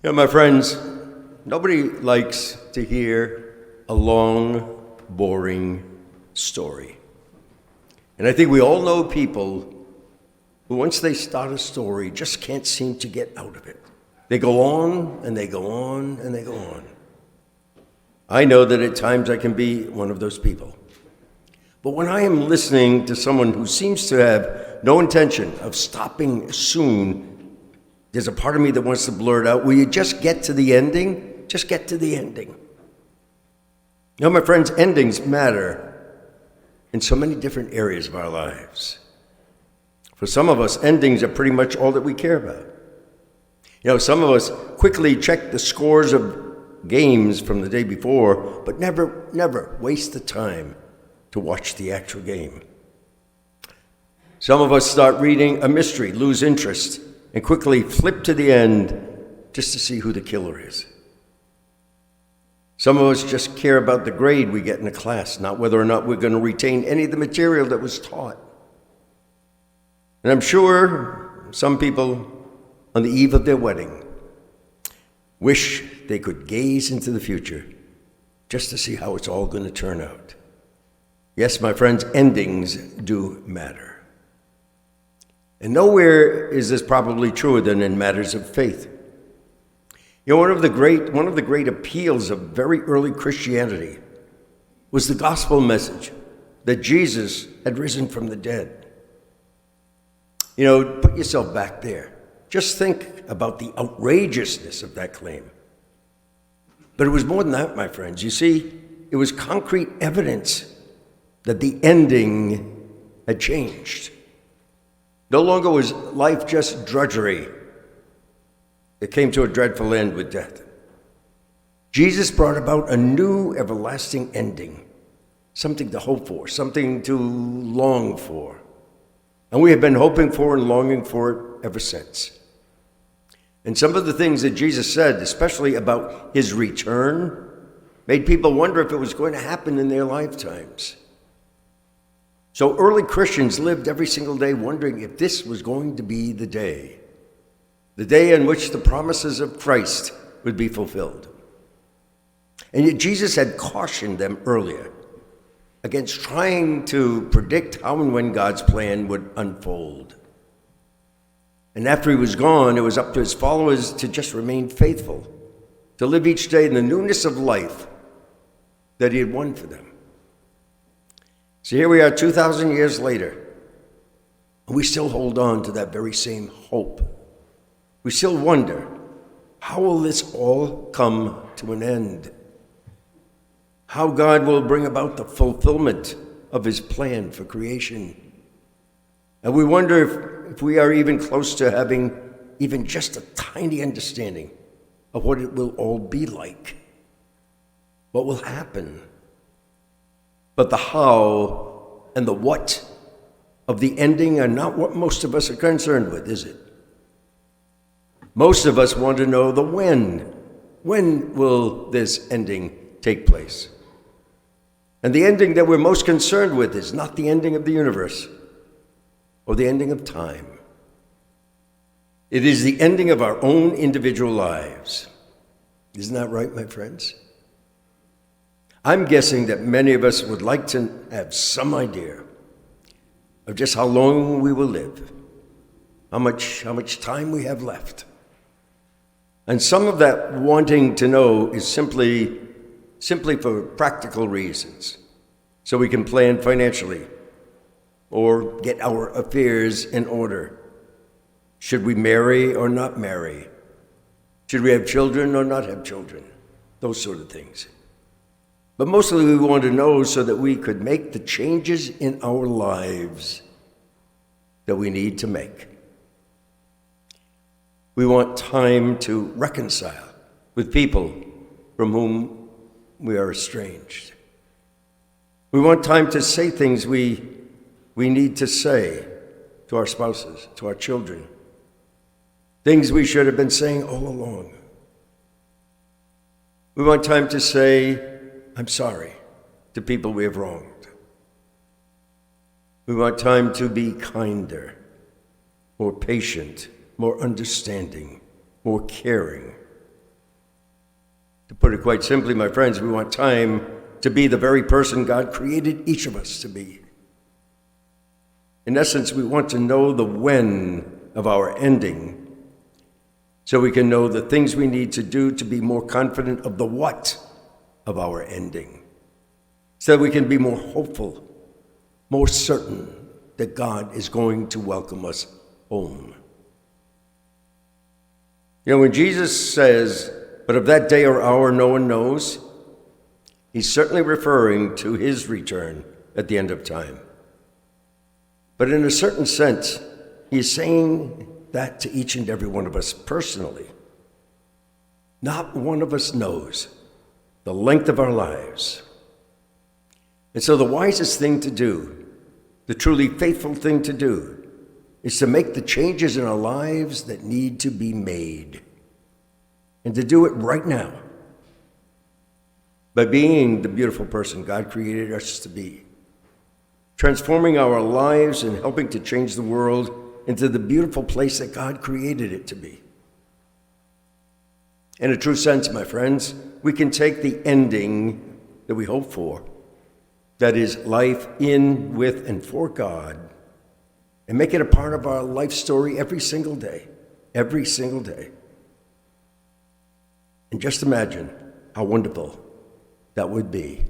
My friends, nobody likes to hear a long, boring story. And I think we all know people who, once they start a story, just can't seem to get out of it. They go on, and they go on, and they go on. I know that at times I can be one of those people. But when I am listening to someone who seems to have no intention of stopping soon, there's a part of me that wants to blurt out, will you just get to the ending? Just get to the ending. My friends, endings matter in so many different areas of our lives. For some of us, endings are pretty much all that we care about. Some of us quickly check the scores of games from the day before, but never waste the time to watch the actual game. Some of us start reading a mystery, lose interest, and quickly flip to the end just to see who the killer is. Some of us just care about the grade we get in a class, not whether or not we're going to retain any of the material that was taught. And I'm sure some people on the eve of their wedding wish they could gaze into the future just to see how it's all going to turn out. Yes, my friends, endings do matter. And nowhere is this probably truer than in matters of faith. One of the great appeals of very early Christianity was the gospel message that Jesus had risen from the dead. Put yourself back there. Just think about the outrageousness of that claim. But it was more than that, my friends. You see, it was concrete evidence that the ending had changed. No longer was life just drudgery. It came to a dreadful end with death. Jesus brought about a new everlasting ending, something to hope for, something to long for. And we have been hoping for and longing for it ever since. And some of the things that Jesus said, especially about his return, made people wonder if it was going to happen in their lifetimes. So early Christians lived every single day wondering if this was going to be the day in which the promises of Christ would be fulfilled. And yet Jesus had cautioned them earlier against trying to predict how and when God's plan would unfold. And after he was gone, it was up to his followers to just remain faithful, to live each day in the newness of life that he had won for them. So here we are 2,000 years later, and we still hold on to that very same hope. We still wonder, how will this all come to an end? How God will bring about the fulfillment of his plan for creation. And we wonder if we are even close to having even just a tiny understanding of what it will all be like, what will happen. But the how and the what of the ending are not what most of us are concerned with, is it? Most of us want to know the when. When will this ending take place? And the ending that we're most concerned with is not the ending of the universe or the ending of time. It is the ending of our own individual lives. Isn't that right, my friends? I'm guessing that many of us would like to have some idea of just how long we will live, how much time we have left. And some of that wanting to know is simply for practical reasons, so we can plan financially or get our affairs in order. Should we marry or not marry? Should we have children or not have children? Those sort of things. But mostly we want to know so that we could make the changes in our lives that we need to make. We want time to reconcile with people from whom we are estranged. We want time to say things we need to say to our spouses, to our children, things we should have been saying all along. We want time to say, I'm sorry, to people we have wronged. We want time to be kinder, more patient, more understanding, more caring, To put it quite simply, my friends, we want time to be the very person God created each of us to be. In essence, we want to know the when of our ending so we can know the things we need to do to be more confident of the what of our ending, so that we can be more hopeful, more certain that God is going to welcome us home. You know, when Jesus says, "But of that day or hour no one knows," he's certainly referring to his return at the end of time. But in a certain sense, he's saying that to each and every one of us personally. Not one of us knows the length of our lives. And so the wisest thing to do, the truly faithful thing to do, is to make the changes in our lives that need to be made. And to do it right now. By being the beautiful person God created us to be. Transforming our lives and helping to change the world into the beautiful place that God created it to be. In a true sense, my friends, we can take the ending that we hope for, that is life in, with, and for God, and make it a part of our life story every single day. Every single day. And just imagine how wonderful that would be.